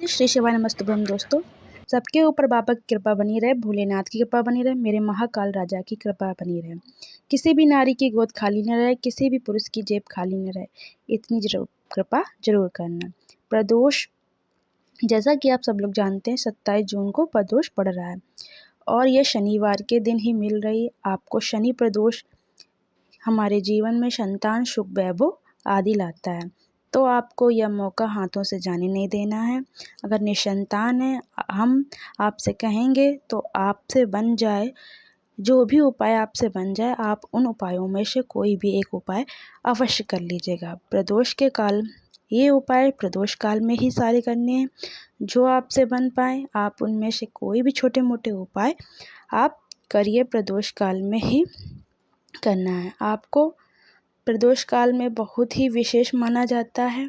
श्री शिवाय नमस्तुभ्यम दोस्तों। सबके ऊपर बाबा की कृपा बनी रहे, भोलेनाथ की कृपा बनी रहे, मेरे महाकाल राजा की कृपा बनी रहे। किसी भी नारी की गोद खाली न रहे, किसी भी पुरुष की जेब खाली न रहे, इतनी कृपा जरूर करना। प्रदोष, जैसा कि आप सब लोग जानते हैं, 27 जून को प्रदोष पड़ रहा है और यह शनिवार के दिन ही मिल रही है आपको। शनि प्रदोष हमारे जीवन में संतान, सुख, वैभव आदि लाता है, तो आपको यह मौका हाथों से जाने नहीं देना है। अगर निसंतान है, हम आपसे कहेंगे तो आपसे बन जाए, जो भी उपाय आपसे बन जाए, आप उन उपायों में से कोई भी एक उपाय अवश्य कर लीजिएगा। प्रदोष के काल ये उपाय प्रदोष काल में ही सारे करने हैं। जो आपसे बन पाए आप उनमें से कोई भी छोटे मोटे उपाय आप करिए, प्रदोष काल में ही करना है आपको। प्रदोष काल में बहुत ही विशेष माना जाता है।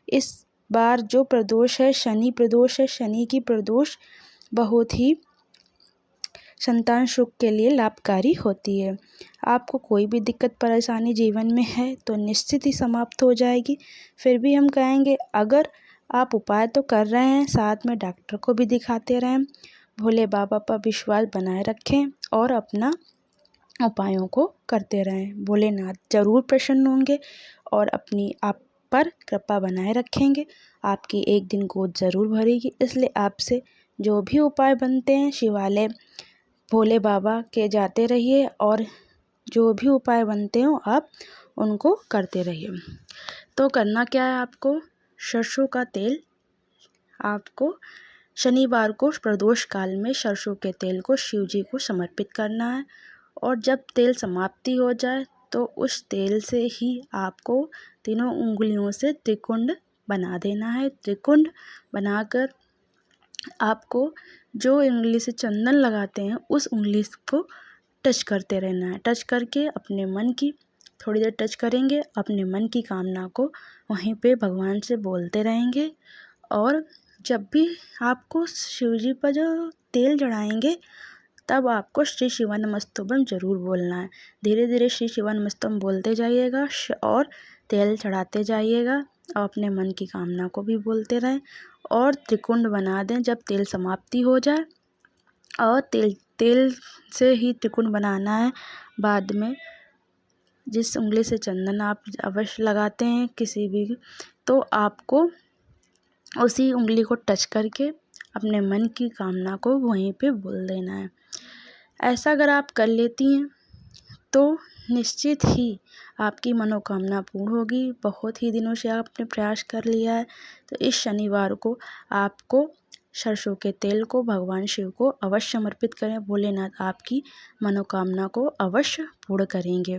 इस बार जो प्रदोष है शनि प्रदोष है। शनि की प्रदोष बहुत ही संतान सुख के लिए लाभकारी होती है। आपको कोई भी दिक्कत परेशानी जीवन में है तो निश्चित ही समाप्त हो जाएगी। फिर भी हम कहेंगे, अगर आप उपाय तो कर रहे हैं, साथ में डॉक्टर को भी दिखाते रहें, भोले बाबा पर विश्वास बनाए रखें और अपना उपायों को करते रहें। भोलेनाथ जरूर प्रसन्न होंगे और अपनी आप पर कृपा बनाए रखेंगे। आपकी एक दिन गोद जरूर भरेगी। इसलिए आपसे जो भी उपाय बनते हैं शिवालय भोले बाबा के जाते रहिए और जो भी उपाय बनते हो आप उनको करते रहिए। तो करना क्या है आपको, सरसों का तेल आपको शनिवार को प्रदोष काल में सरसों के तेल को शिव जी को समर्पित करना है और जब तेल समाप्ति हो जाए तो उस तेल से ही आपको तीनों उंगलियों से त्रिकुंड बना देना है। त्रिकुंड बनाकर आपको जो उंगली से चंदन लगाते हैं उस उंगली को टच करते रहना है। टच करके अपने मन की थोड़ी देर टच करेंगे, अपने मन की कामना को वहीं पे भगवान से बोलते रहेंगे। और जब भी आपको शिव जी पर जो तेल चढ़ाएंगे तब आपको श्री शिवाय नमस्तुभ्यम जरूर बोलना है। धीरे धीरे श्री शिवाय नमस्तुभ्यम बोलते जाइएगा और तेल चढ़ाते जाइएगा और अपने मन की कामना को भी बोलते रहें और त्रिकुंड बना दें जब तेल समाप्ति हो जाए। और तेल से ही त्रिकुंड बनाना है। बाद में जिस उंगली से चंदन आप अवश्य लगाते हैं किसी भी, तो आपको उसी उंगली को टच करके अपने मन की कामना को वहीं पे बोल देना है। ऐसा अगर आप कर लेती हैं तो निश्चित ही आपकी मनोकामना पूर्ण होगी। बहुत ही दिनों से आपने प्रयास कर लिया है तो इस शनिवार को आपको सरसों के तेल को भगवान शिव को अवश्य समर्पित करें। भोलेनाथ आपकी मनोकामना को अवश्य पूर्ण करेंगे।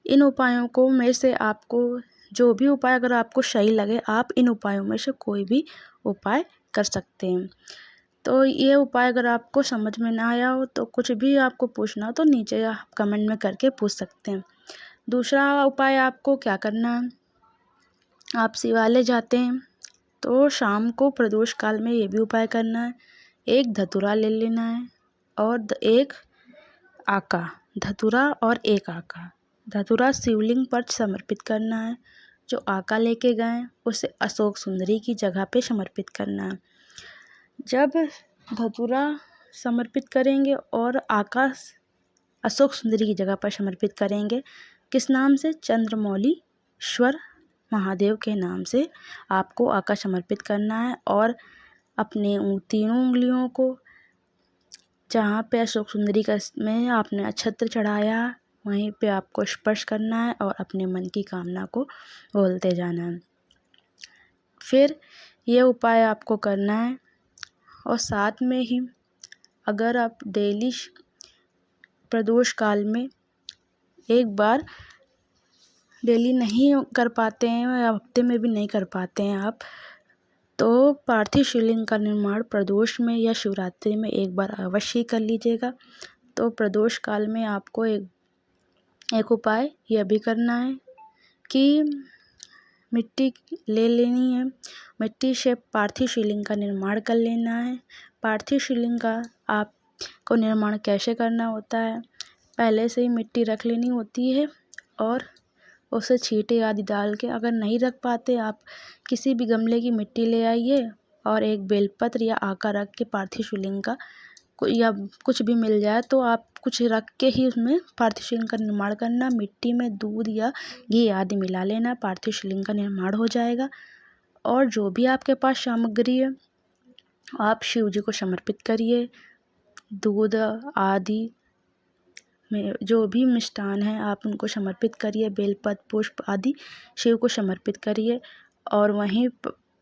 इन उपायों को में से आपको जो भी उपाय अगर आपको सही लगे आप इन उपायों में से कोई भी उपाय कर सकते हैं। तो ये उपाय अगर आपको समझ में ना आया हो तो कुछ भी आपको पूछना हो तो नीचे आप कमेंट में करके पूछ सकते हैं। दूसरा उपाय आपको क्या करना है, आप शिवालय जाते हैं तो शाम को प्रदोष काल में ये भी उपाय करना है। एक धतूरा ले लेना है और एक आका, धतूरा और एक आका। धतूरा शिवलिंग पर समर्पित करना है। जो आका लेके गए उसे अशोक सुंदरी की जगह पे समर्पित करना है। जब धतूरा समर्पित करेंगे और आका अशोक सुंदरी की जगह पर समर्पित करेंगे, किस नाम से, चंद्रमौलीश्वर महादेव के नाम से आपको आका समर्पित करना है। और अपने तीनों उंगलियों को जहाँ पे अशोक सुंदरी का में आपने छत्र चढ़ाया वहीं पे आपको स्पर्श करना है और अपने मन की कामना को बोलते जाना है। फिर ये उपाय आपको करना है और साथ में ही अगर आप डेली प्रदोष काल में एक बार डेली नहीं कर पाते हैं या हफ्ते में भी नहीं कर पाते हैं आप, तो पार्थिव शिवलिंग का निर्माण प्रदोष में या शिवरात्रि में एक बार अवश्य कर लीजिएगा। तो प्रदोष काल में आपको एक उपाय यह भी करना है कि मिट्टी ले लेनी है, मिट्टी से पार्थिव शिवलिंग का निर्माण कर लेना है। पार्थिव शिवलिंग का आपको निर्माण कैसे करना होता है, पहले से ही मिट्टी रख लेनी होती है और उसे छींटे आदि डाल के, अगर नहीं रख पाते आप किसी भी गमले की मिट्टी ले आइए और एक बेलपत्र या आका रख के पार्थिव शिवलिंग का या कुछ भी मिल जाए तो आप कुछ रख के ही उसमें पार्थिव शिवलिंग का निर्माण करना। मिट्टी में दूध या घी आदि मिला लेना, पार्थिव शिवलिंग का निर्माण हो जाएगा। और जो भी आपके पास सामग्री है आप शिव जी को समर्पित करिए। दूध आदि में जो भी मिष्ठान है आप उनको समर्पित करिए, बेलपत्र पुष्प आदि शिव को समर्पित करिए। और वहीं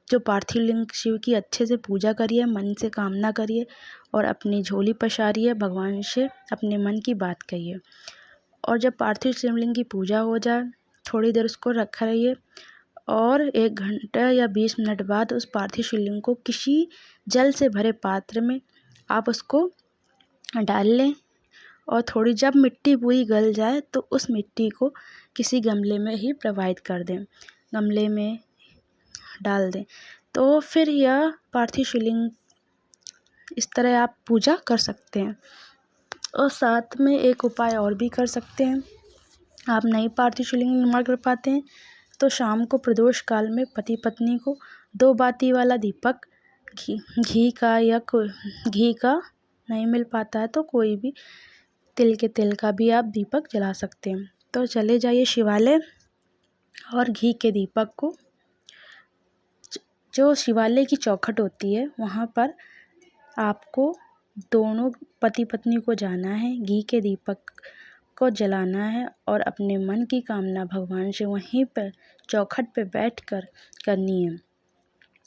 जो पार्थिव लिंग शिव की अच्छे से पूजा करिए, मन से कामना करिए और अपनी झोली पसारिए, भगवान से अपने मन की बात कहिए। और जब पार्थिव शिवलिंग की पूजा हो जाए थोड़ी देर उसको रखा रहिए और 1 घंटा या 20 मिनट बाद उस पार्थिव शिवलिंग को किसी जल से भरे पात्र में आप उसको डाल लें। और थोड़ी जब मिट्टी पूरी गल जाए तो उस मिट्टी को किसी गमले में ही प्रवाहित कर दें, गमले में डाल दें। तो फिर यह पार्थिव शिवलिंग इस तरह आप पूजा कर सकते हैं। और साथ में एक उपाय और भी कर सकते हैं। आप नहीं पार्थिव शिवलिंग निर्माण कर पाते हैं तो शाम को प्रदोष काल में पति पत्नी को 2 बाती वाला दीपक घी का या घी का नहीं मिल पाता है तो कोई भी तिल के तेल का भी आप दीपक जला सकते हैं। तो चले जाइए शिवालय और घी के दीपक को, जो शिवालय की चौखट होती है वहाँ पर आपको दोनों पति पत्नी को जाना है, घी के दीपक को जलाना है और अपने मन की कामना भगवान से वहीं पर चौखट पे बैठकर करनी है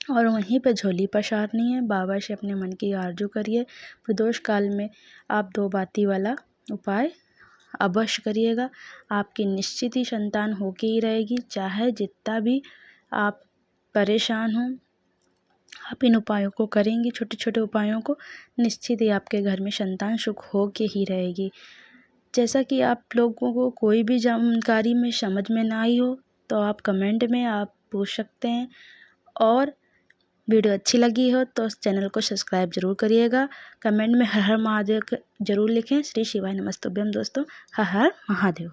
और वहीं पे झोली पसारनी है। बाबा से अपने मन की आरजू करिए। प्रदोष काल में आप 2 बाती वाला उपाय अवश्य करिएगा। आपकी निश्चित ही संतान होके ही रहेगी, चाहे जितना भी आप परेशान हों। आप इन उपायों को करेंगे, छोटे छोटे उपायों को, निश्चित ही आपके घर में संतान सुख हो के ही रहेगी। जैसा कि आप लोगों को कोई भी जानकारी में समझ में ना आई हो तो आप कमेंट में आप पूछ सकते हैं। और वीडियो अच्छी लगी हो तो उस चैनल को सब्सक्राइब जरूर करिएगा। कमेंट में हर हर महादेव जरूर लिखें। श्री शिवाय नमस्तुभ्यम दोस्तों, हर हर महादेव।